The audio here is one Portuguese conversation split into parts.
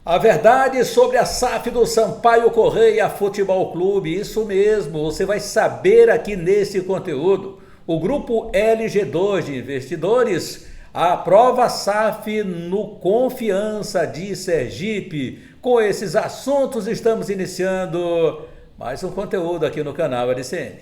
A verdade sobre a SAF do Sampaio Corrêa Futebol Clube, isso mesmo, você vai saber aqui nesse conteúdo. O grupo LG2 de investidores aprova a SAF no Confiança de Sergipe. Com esses assuntos estamos iniciando mais um conteúdo aqui no canal LCN.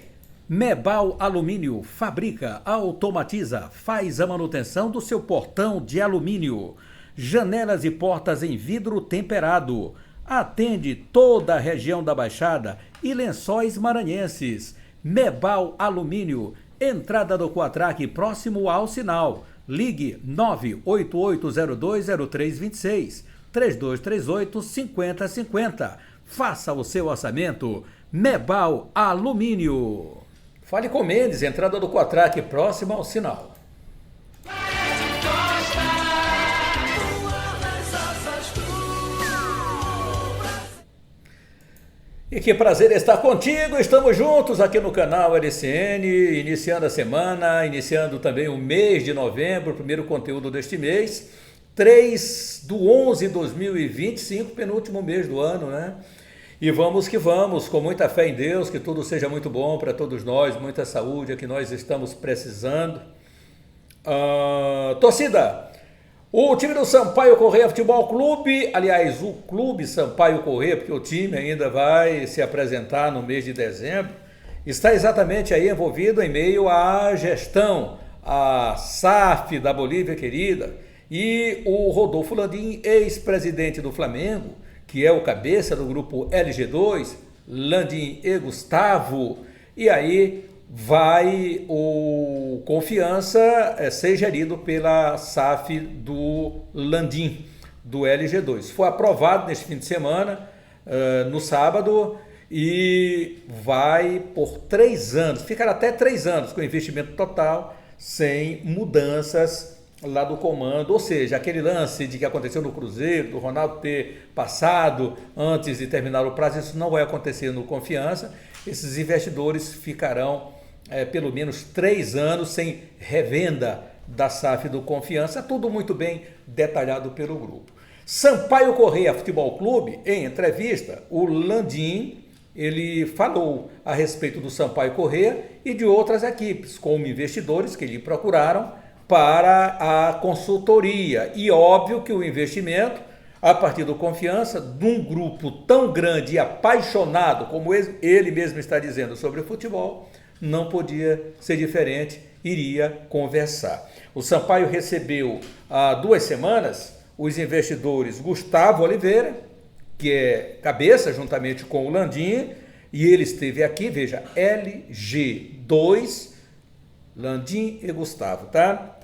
Mebal Alumínio fabrica, automatiza, faz a manutenção do seu portão de alumínio. Janelas e portas em vidro temperado. Atende toda a região da Baixada e Lençóis Maranhenses. Mebal Alumínio, entrada do Quatraque próximo ao sinal. Ligue 988020326, 3238-5050. Faça o seu orçamento. Mebal Alumínio. Fale com Mendes, entrada do Quatraque próximo ao sinal. E que prazer estar contigo, estamos juntos aqui no canal LCN, iniciando a semana, iniciando também o mês de novembro, o primeiro conteúdo deste mês, 3/11/2025, penúltimo mês do ano, né? E vamos que vamos, com muita fé em Deus, que tudo seja muito bom para todos nós, muita saúde, é que nós estamos precisando. Torcida! O time do Sampaio Corrêa Futebol Clube, aliás, o Clube Sampaio Corrêa, porque o time ainda vai se apresentar no mês de dezembro, está exatamente aí envolvido em meio à gestão, a SAF da Bolívia querida, e o Rodolfo Landim, ex-presidente do Flamengo, que é o cabeça do grupo LG2, Landim e Gustavo, e aí vai o Confiança ser gerido pela SAF do Landim, do LG2. Foi aprovado neste fim de semana, no sábado, e vai por 3 anos, ficará até 3 anos com investimento total, sem mudanças lá do comando, ou seja, aquele lance de que aconteceu no Cruzeiro, do Ronaldo ter passado antes de terminar o prazo, isso não vai acontecer no Confiança. Esses investidores ficarão pelo menos 3 anos sem revenda da SAF do Confiança, tudo muito bem detalhado pelo grupo. Sampaio Corrêa Futebol Clube, em entrevista, o Landim, ele falou a respeito do Sampaio Corrêa e de outras equipes, como investidores que lhe procuraram para a consultoria. E óbvio que o investimento, a partir do Confiança, de um grupo tão grande e apaixonado, como ele mesmo está dizendo sobre o futebol, não podia ser diferente, iria conversar. O Sampaio recebeu há 2 semanas os investidores Gustavo Oliveira, que é cabeça juntamente com o Landim, e ele esteve aqui, veja, LG2, Landim e Gustavo, tá?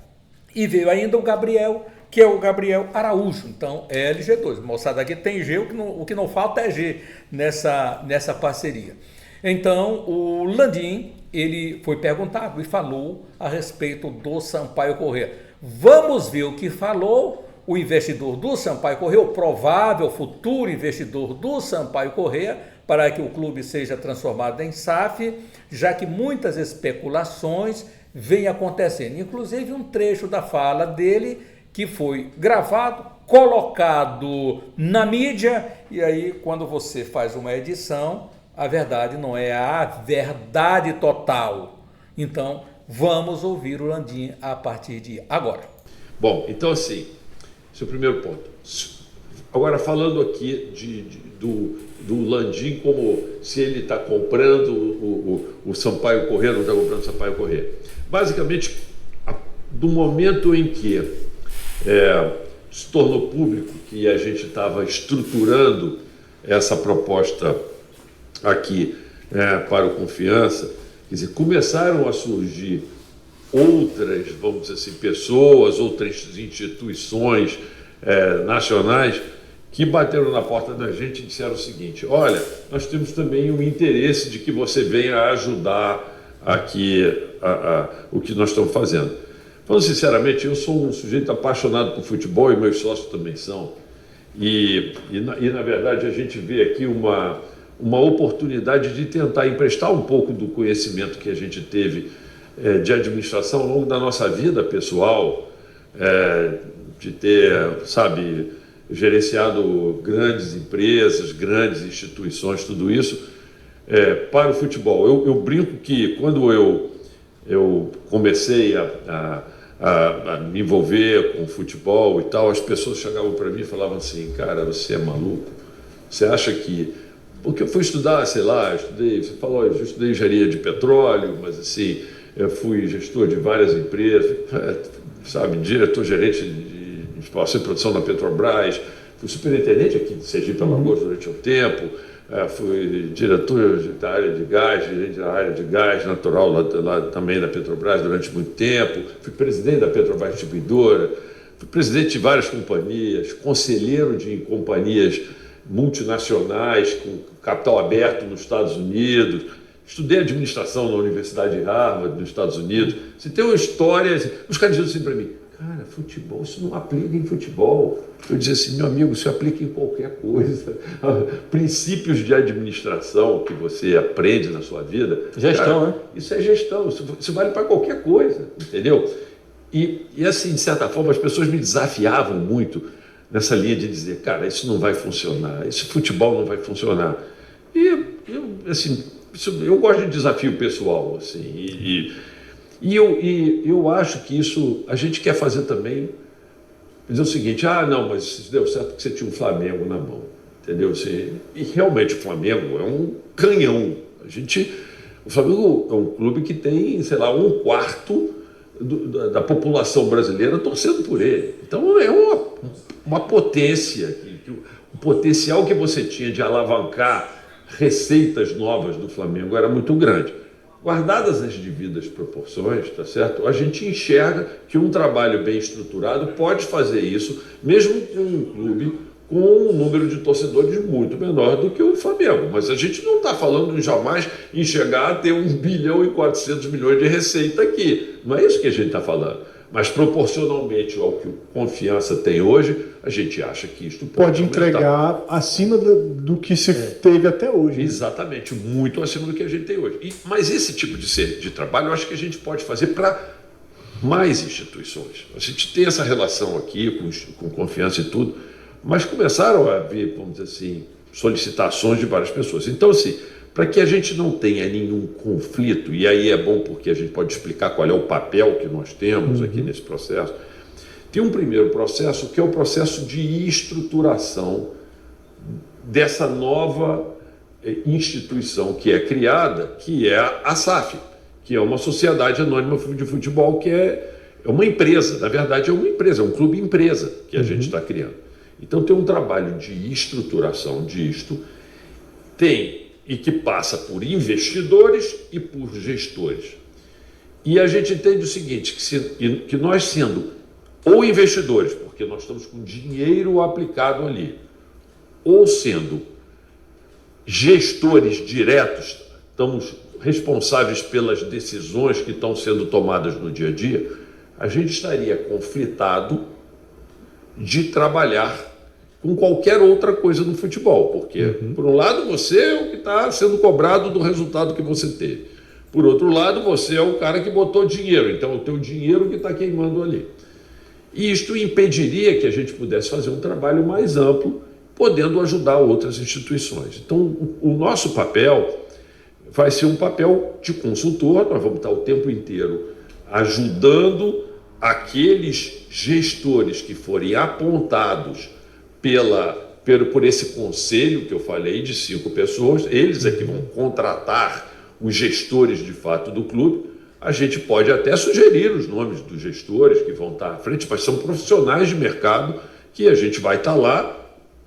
E veio ainda o Gabriel, que é o Gabriel Araújo, então é LG2. Moçada, aqui tem G, o que não falta é G nessa parceria. Então, o Landim, ele foi perguntado e falou a respeito do Sampaio Corrêa. Vamos ver o que falou o investidor do Sampaio Corrêa, o provável futuro investidor do Sampaio Corrêa, para que o clube seja transformado em SAF, já que muitas especulações vêm acontecendo. Inclusive um trecho da fala dele que foi gravado, colocado na mídia, e aí quando você faz uma edição, a verdade não é a verdade total. Então, vamos ouvir o Landim a partir de agora. Bom, então assim, esse é o primeiro ponto. Agora, falando aqui do Landim, como se ele está comprando o Sampaio Corrêa, não está comprando o Sampaio Corrêa. Basicamente, do momento em que se tornou público que a gente estava estruturando essa proposta aqui para o Confiança, quer dizer, começaram a surgir outras, vamos dizer assim, pessoas, outras instituições nacionais que bateram na porta da gente e disseram o seguinte: olha, nós temos também o interesse de que você venha ajudar aqui o que nós estamos fazendo. Falando sinceramente, eu sou um sujeito apaixonado por futebol e meus sócios também são, e na verdade a gente vê aqui uma oportunidade de tentar emprestar um pouco do conhecimento que a gente teve de administração ao longo da nossa vida pessoal, de ter, sabe, gerenciado grandes empresas, grandes instituições, tudo isso, para o futebol. Eu brinco que quando eu comecei a me envolver com o futebol e tal, as pessoas chegavam para mim e falavam assim, cara, você é maluco? Você acha que... Porque eu fui estudar, sei lá, você falou, eu estudei engenharia de petróleo, mas assim, eu fui gestor de várias empresas, sabe, diretor-gerente de exploração e produção na Petrobras, fui superintendente aqui de Sergipe Alagoas durante um tempo, fui diretor da área de gás, gerente da área de gás natural lá também da Petrobras durante muito tempo, fui presidente da Petrobras Distribuidora, fui presidente de várias companhias, conselheiro de companhias multinacionais com capital aberto nos Estados Unidos, estudei administração na Universidade de Harvard, nos Estados Unidos. Você tem uma história, os caras dizem assim para mim, cara, futebol, isso não aplica em futebol. Eu dizia assim, meu amigo, isso aplica em qualquer coisa. Princípios de administração que você aprende na sua vida. Gestão, né? Isso é gestão, isso vale para qualquer coisa, entendeu? E assim, de certa forma, as pessoas me desafiavam muito nessa linha de dizer, cara, isso não vai funcionar, esse futebol não vai funcionar. E eu gosto de desafio pessoal, assim, eu acho que isso a gente quer fazer também, dizer o seguinte, não, mas isso deu certo porque você tinha um Flamengo na mão, entendeu? E realmente o Flamengo é um canhão. O Flamengo é um clube que tem, sei lá, 1/4 da população brasileira torcendo por ele. Então é uma potência, o potencial que você tinha de alavancar receitas novas do Flamengo era muito grande. Guardadas as devidas proporções, tá certo? A gente enxerga que um trabalho bem estruturado pode fazer isso, mesmo com um clube com um número de torcedores muito menor do que o Flamengo. Mas a gente não está falando jamais em chegar a ter 1 bilhão e 400 milhões de receita aqui. Não é isso que a gente está falando. Mas proporcionalmente ao que o Confiança tem hoje, a gente acha que isto pode entregar acima do que se teve até hoje. Né? Exatamente, muito acima do que a gente tem hoje. Mas esse tipo de trabalho eu acho que a gente pode fazer para mais instituições. A gente tem essa relação aqui com Confiança e tudo, mas começaram a haver, vamos dizer assim, solicitações de várias pessoas. Então, assim, para que a gente não tenha nenhum conflito, e aí é bom porque a gente pode explicar qual é o papel que nós temos aqui nesse processo, tem um primeiro processo que é o processo de estruturação dessa nova instituição que é criada, que é a SAF, que é uma sociedade anônima de futebol, que é uma empresa, na verdade é uma empresa, é um clube-empresa que a gente está criando. Então tem um trabalho de estruturação disto, e que passa por investidores e por gestores. E a gente entende o seguinte, que nós sendo ou investidores, porque nós estamos com dinheiro aplicado ali, ou sendo gestores diretos, estamos responsáveis pelas decisões que estão sendo tomadas no dia a dia, a gente estaria conflitado de trabalhar com qualquer outra coisa no futebol, porque, por um lado, você é o que está sendo cobrado do resultado que você teve. Por outro lado, você é o cara que botou dinheiro, então é o teu dinheiro que está queimando ali. E isto impediria que a gente pudesse fazer um trabalho mais amplo, podendo ajudar outras instituições. Então, o nosso papel vai ser um papel de consultor, nós vamos estar o tempo inteiro ajudando aqueles gestores que forem apontados por esse conselho que eu falei de 5 pessoas, eles é que vão contratar os gestores de fato do clube. A gente pode até sugerir os nomes dos gestores que vão estar à frente, mas são profissionais de mercado que a gente vai estar lá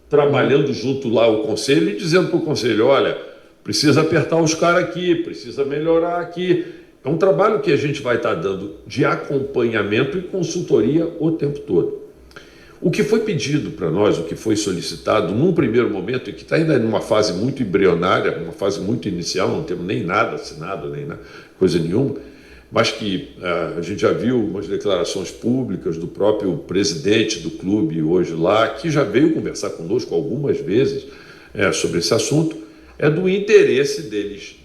trabalhando junto lá ao conselho e dizendo para o conselho, olha, precisa apertar os caras aqui, precisa melhorar aqui. É um trabalho que a gente vai estar dando de acompanhamento e consultoria o tempo todo. O que foi pedido para nós, o que foi solicitado num primeiro momento, e que está ainda numa fase muito embrionária, uma fase muito inicial, não temos nem nada assinado, nem coisa nenhuma, mas que a gente já viu umas declarações públicas do próprio presidente do clube hoje lá, que já veio conversar conosco algumas vezes sobre esse assunto, é do interesse deles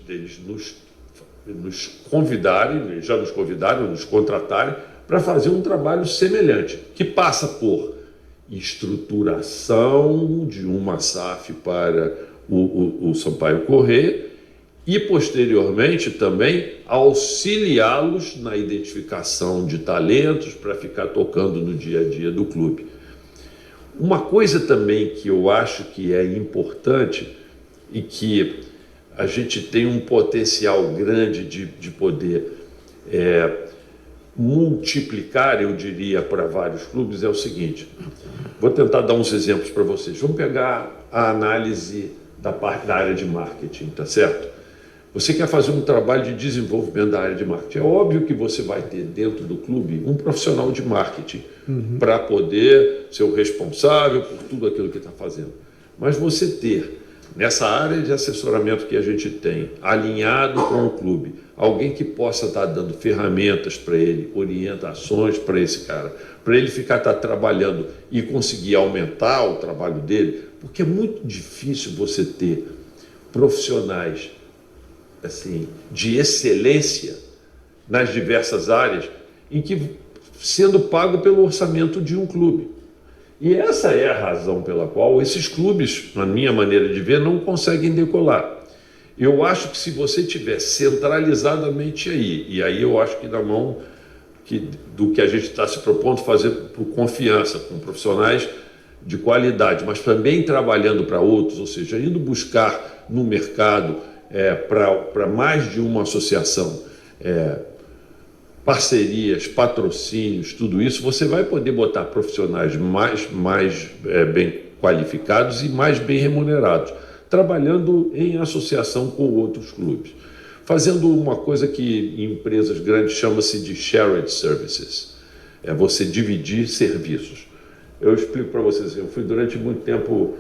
nos convidarem, já nos convidaram, nos contratarem, para fazer um trabalho semelhante, que passa por estruturação de uma SAF para o Sampaio Corrêa e, posteriormente, também auxiliá-los na identificação de talentos para ficar tocando no dia a dia do clube. Uma coisa também que eu acho que é importante e que a gente tem um potencial grande de poder multiplicar, eu diria, para vários clubes, é o seguinte. Vou tentar dar uns exemplos para vocês. Vamos pegar a análise da parte da área de marketing, tá certo? Você quer fazer um trabalho de desenvolvimento da área de marketing. É óbvio que você vai ter dentro do clube um profissional de marketing para poder ser o responsável por tudo aquilo que está fazendo. Mas você ter, nessa área de assessoramento que a gente tem, alinhado com o clube, alguém que possa estar dando ferramentas para ele, orientações para esse cara, para ele ficar trabalhando e conseguir aumentar o trabalho dele, porque é muito difícil você ter profissionais assim, de excelência nas diversas áreas, em que sendo pago pelo orçamento de um clube. E essa é a razão pela qual esses clubes, na minha maneira de ver, não conseguem decolar. Eu acho que se você tiver centralizadamente aí, e aí eu acho que na mão do que a gente está se propondo fazer por confiança, com profissionais de qualidade, mas também trabalhando para outros, ou seja, indo buscar no mercado para mais de uma associação, parcerias, patrocínios, tudo isso, você vai poder botar profissionais mais bem qualificados e mais bem remunerados, trabalhando em associação com outros clubes, fazendo uma coisa que em empresas grandes chama-se de shared services, é você dividir serviços. Eu explico para vocês, eu fui durante muito tempo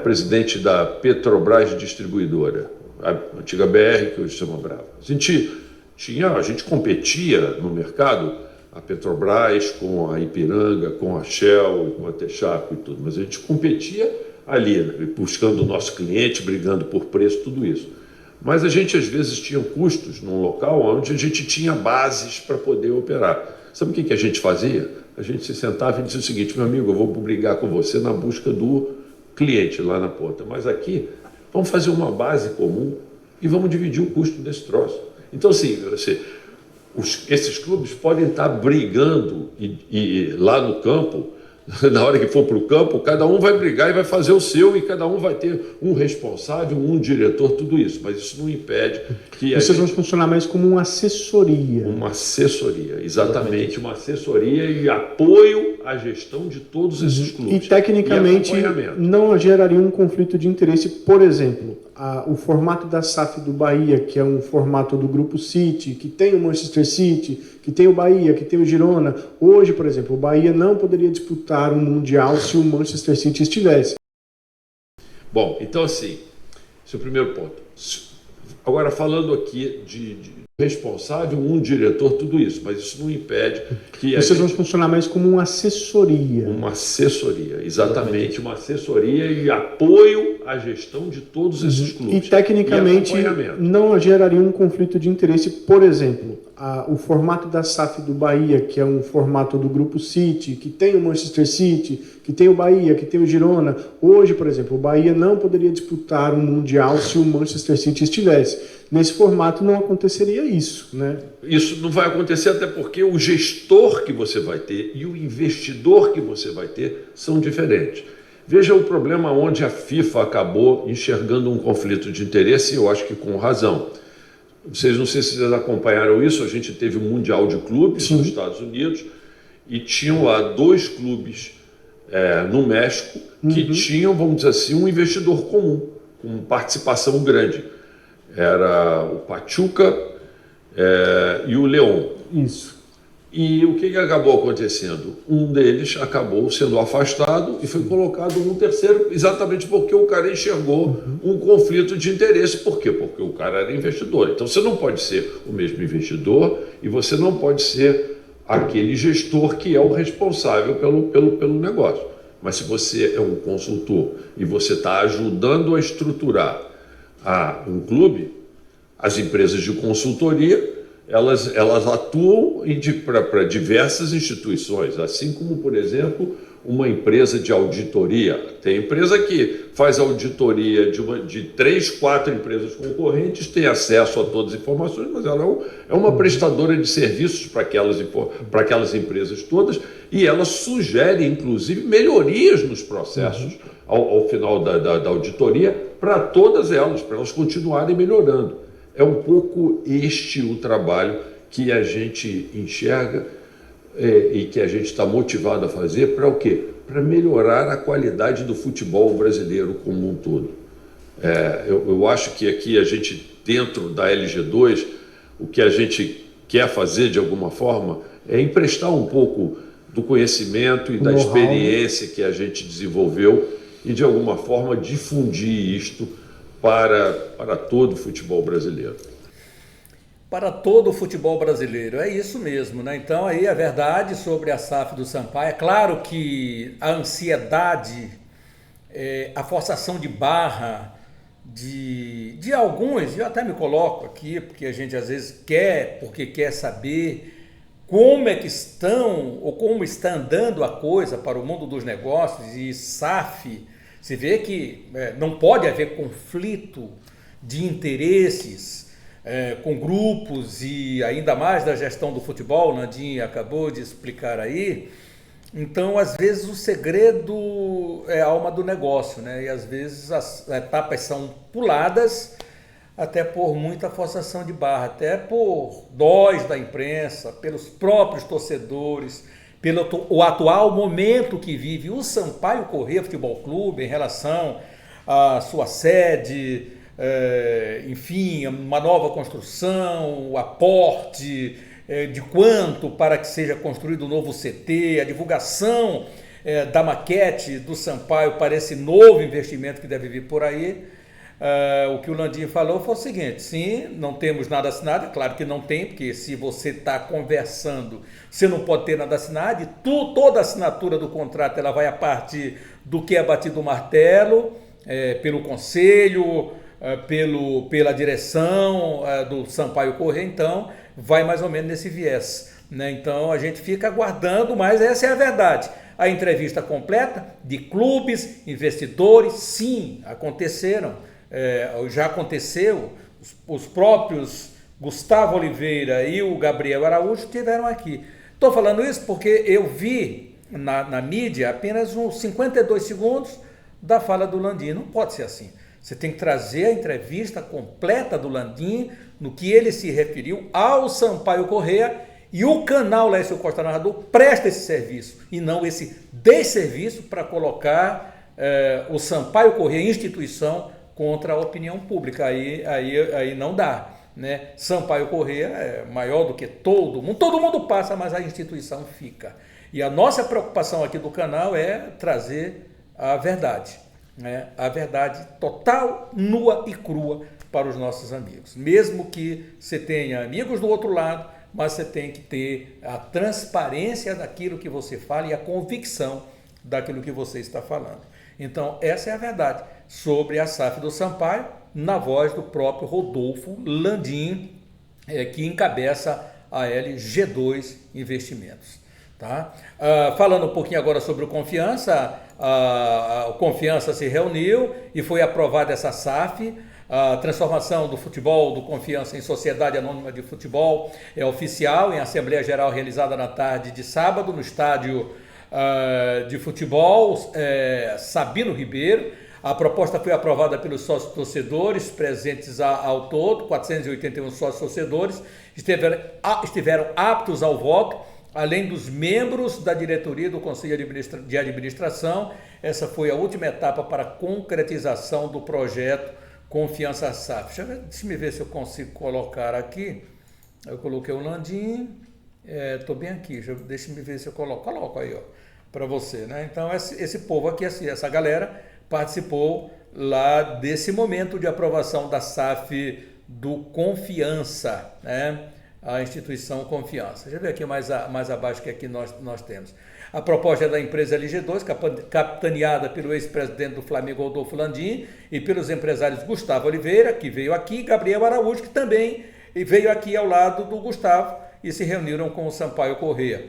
presidente da Petrobras Distribuidora, a antiga BR, que hoje chama Brava. A gente competia no mercado, a Petrobras com a Ipiranga, com a Shell, com a Texaco e tudo, mas a gente competia ali, né, buscando o nosso cliente, brigando por preço, tudo isso. Mas a gente às vezes tinha custos num local onde a gente tinha bases para poder operar. Sabe o que a gente fazia? A gente se sentava e dizia o seguinte: meu amigo, eu vou brigar com você na busca do cliente lá na ponta, mas aqui vamos fazer uma base comum e vamos dividir o custo desse troço. Então, assim, esses clubes podem estar brigando e lá no campo, na hora que for para o campo, cada um vai brigar e vai fazer o seu, e cada um vai ter um responsável, um diretor, tudo isso. Mas isso não impede que Vocês vão funcionar mais como uma assessoria. Uma assessoria, exatamente, uma assessoria e apoio à gestão de todos esses clubes. E, tecnicamente, não geraria um conflito de interesse, por exemplo, o formato da SAF do Bahia, que é um formato do Grupo City, que tem o Manchester City, que tem o Bahia, que tem o Girona. Hoje, por exemplo, o Bahia não poderia disputar um Mundial se o Manchester City estivesse. Bom, então assim, esse é o primeiro ponto. Agora, falando aqui de responsável, um diretor, tudo isso, mas isso não impede que Vocês vão funcionar mais como uma assessoria. Uma assessoria, exatamente, uma assessoria e apoio à gestão de todos esses clubes. E, tecnicamente, não geraria um conflito de interesse, por exemplo, o formato da SAF do Bahia, que é um formato do Grupo City, que tem o Manchester City, que tem o Bahia, que tem o Girona. Hoje, por exemplo, o Bahia não poderia disputar um Mundial se o Manchester City estivesse. Nesse formato não aconteceria isso, né? Isso não vai acontecer até porque o gestor que você vai ter e o investidor que você vai ter são diferentes. Veja o problema onde a FIFA acabou enxergando um conflito de interesse, e eu acho que com razão. Não sei se vocês acompanharam isso, a gente teve o Mundial de Clubes nos Estados Unidos e tinham lá 2 clubes no México que tinham, vamos dizer assim, um investidor comum, com participação grande. Era o Pachuca e o León. Isso. E o que acabou acontecendo? Um deles acabou sendo afastado e foi colocado um terceiro, exatamente porque o cara enxergou um conflito de interesse. Por quê? Porque o cara era investidor. Então você não pode ser o mesmo investidor e você não pode ser aquele gestor que é o responsável pelo negócio. Mas se você é um consultor e você está ajudando a estruturar um clube, as empresas de consultoria elas atuam para diversas instituições, assim como, por exemplo, uma empresa de auditoria. Tem empresa que faz auditoria de 3, 4 empresas concorrentes, tem acesso a todas as informações, mas ela é uma prestadora de serviços para aquelas empresas todas, e ela sugere, inclusive, melhorias nos processos ao final da auditoria para todas elas, para elas continuarem melhorando. É um pouco este o trabalho que a gente enxerga e que a gente está motivado a fazer para o quê? Para melhorar a qualidade do futebol brasileiro como um todo. Eu acho que aqui a gente, dentro da LG2, o que a gente quer fazer de alguma forma é emprestar um pouco do conhecimento e da experiência que a gente desenvolveu e de alguma forma difundir isto para todo o futebol brasileiro. Para todo o futebol brasileiro, é isso mesmo, né? Então aí a verdade sobre a SAF do Sampaio, é claro que a ansiedade, a forçação de barra de alguns, eu até me coloco aqui, porque a gente às vezes porque quer saber como é que estão, ou como está andando a coisa para o mundo dos negócios, e SAF, se vê que não pode haver conflito de interesses com grupos e ainda mais da gestão do futebol, o Landim acabou de explicar aí. Então, às vezes, o segredo é a alma do negócio, né? E às vezes as etapas são puladas até por muita forçação de barra, até por nós da imprensa, pelos próprios torcedores, pelo o atual momento que vive o Sampaio Corrêa Futebol Clube em relação à sua sede, enfim, uma nova construção, o aporte de quanto para que seja construído um novo CT, a divulgação da maquete do Sampaio para esse novo investimento que deve vir por aí. O que o Landim falou foi o seguinte: sim, não temos nada assinado, é claro que não tem, porque se você está conversando, você não pode ter nada assinado, e toda a assinatura do contrato ela vai a partir do que é batido o martelo, pelo conselho, pela direção do Sampaio Corrêa, então vai mais ou menos nesse viés, né? Então a gente fica aguardando, mas essa é a verdade. A entrevista completa de clubes, investidores, sim, aconteceram, já aconteceu, os próprios Gustavo Oliveira e o Gabriel Araújo estiveram aqui. Estou falando isso porque eu vi na mídia apenas uns 52 segundos da fala do Landim. Não pode ser assim. Você tem que trazer a entrevista completa do Landim, no que ele se referiu ao Sampaio Corrêa, e o canal Lécio Costa Narrador presta esse serviço, e não esse desserviço para colocar o Sampaio Corrêa, instituição, contra a opinião pública. Aí não dá, né? Sampaio Corrêa é maior do que todo mundo passa, mas a instituição fica. E a nossa preocupação aqui do canal é trazer a verdade, né? A verdade total, nua e crua para os nossos amigos. Mesmo que você tenha amigos do outro lado, mas você tem que ter a transparência daquilo que você fala e a convicção daquilo que você está falando. Então, essa é a verdade sobre a SAF do Sampaio, na voz do próprio Rodolfo Landim, que encabeça a LG2 Investimentos. Tá? Falando um pouquinho agora sobre o Confiança, o Confiança se reuniu e foi aprovada essa SAF. A transformação do futebol, do Confiança em Sociedade Anônima de Futebol é oficial em Assembleia Geral realizada na tarde de sábado no estádio de futebol Sabino Ribeiro. A proposta foi aprovada pelos sócios torcedores presentes ao todo, 481 sócios torcedores estiveram aptos ao voto, além dos membros da diretoria do Conselho de Administração. Essa foi a última etapa para a concretização do projeto Confiança SAF. Deixa eu ver se eu consigo colocar aqui. Eu coloquei o Landim, estou bem aqui, deixa eu ver se eu coloco aí, ó, para você, né? Então esse povo aqui, essa galera participou lá desse momento de aprovação da SAF do Confiança, né? A instituição Confiança. Deixa eu ver aqui mais abaixo que aqui nós temos. A proposta é da empresa LG2, capitaneada pelo ex-presidente do Flamengo, Rodolfo Landim, e pelos empresários Gustavo Oliveira, que veio aqui, e Gabriel Araújo, que também veio aqui ao lado do Gustavo, e se reuniram com o Sampaio Corrêa.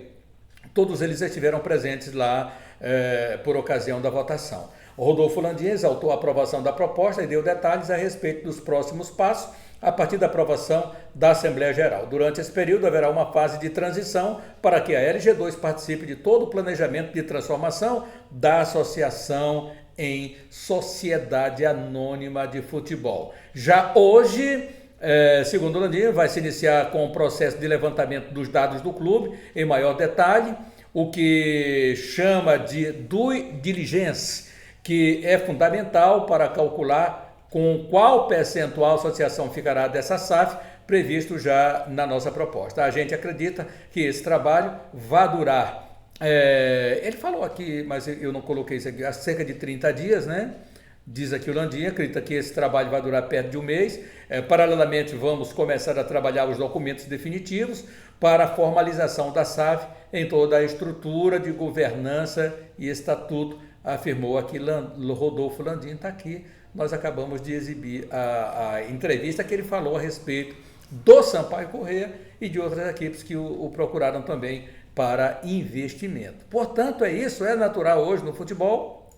Todos eles estiveram presentes lá por ocasião da votação. O Rodolfo Landim exaltou a aprovação da proposta e deu detalhes a respeito dos próximos passos a partir da aprovação da Assembleia Geral. Durante esse período haverá uma fase de transição para que a LG2 participe de todo o planejamento de transformação da associação em Sociedade Anônima de Futebol. Já hoje, segundo o Landim, vai se iniciar com o processo de levantamento dos dados do clube em maior detalhe, o que chama de due diligence, que é fundamental para calcular com qual percentual a associação ficará dessa SAF, previsto já na nossa proposta. A gente acredita que esse trabalho vai durar, ele falou aqui, mas eu não coloquei isso aqui, há cerca de 30 dias, né? Diz aqui o Landim, acredita que esse trabalho vai durar perto de um mês. Paralelamente, vamos começar a trabalhar os documentos definitivos para a formalização da SAF em toda a estrutura de governança e estatuto, afirmou aqui Rodolfo Landim. Está aqui, nós acabamos de exibir a entrevista que ele falou a respeito do Sampaio Corrêa e de outras equipes que o procuraram também para investimento. Portanto, é isso, é natural hoje no futebol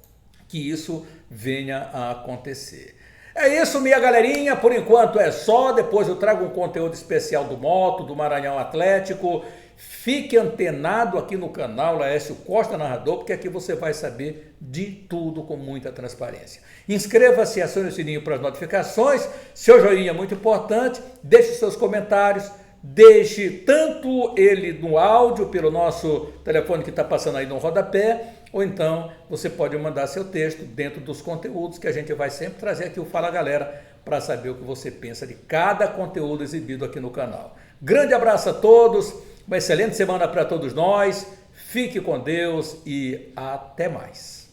que isso venha a acontecer. É isso, minha galerinha, por enquanto é só, depois eu trago um conteúdo especial do Moto, do Maranhão Atlético. Fique antenado aqui no canal Laércio Costa Narrador, porque aqui você vai saber de tudo com muita transparência. Inscreva-se e acione o sininho para as notificações, seu joinha é muito importante, deixe seus comentários, deixe tanto ele no áudio, pelo nosso telefone que está passando aí no rodapé, ou então você pode mandar seu texto dentro dos conteúdos que a gente vai sempre trazer aqui o Fala Galera para saber o que você pensa de cada conteúdo exibido aqui no canal. Grande abraço a todos, uma excelente semana para todos nós, fique com Deus e até mais.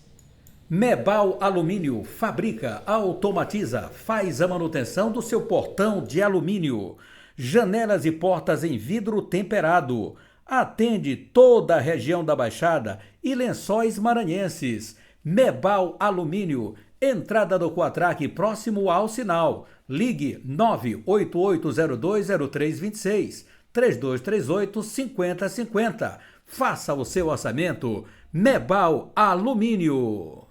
Mebal Alumínio fabrica, automatiza, faz a manutenção do seu portão de alumínio, janelas e portas em vidro temperado. Atende toda a região da Baixada e Lençóis Maranhenses. Mebal Alumínio, entrada do Quatraque próximo ao sinal. Ligue 988020326, 3238-5050. Faça o seu orçamento. Mebal Alumínio.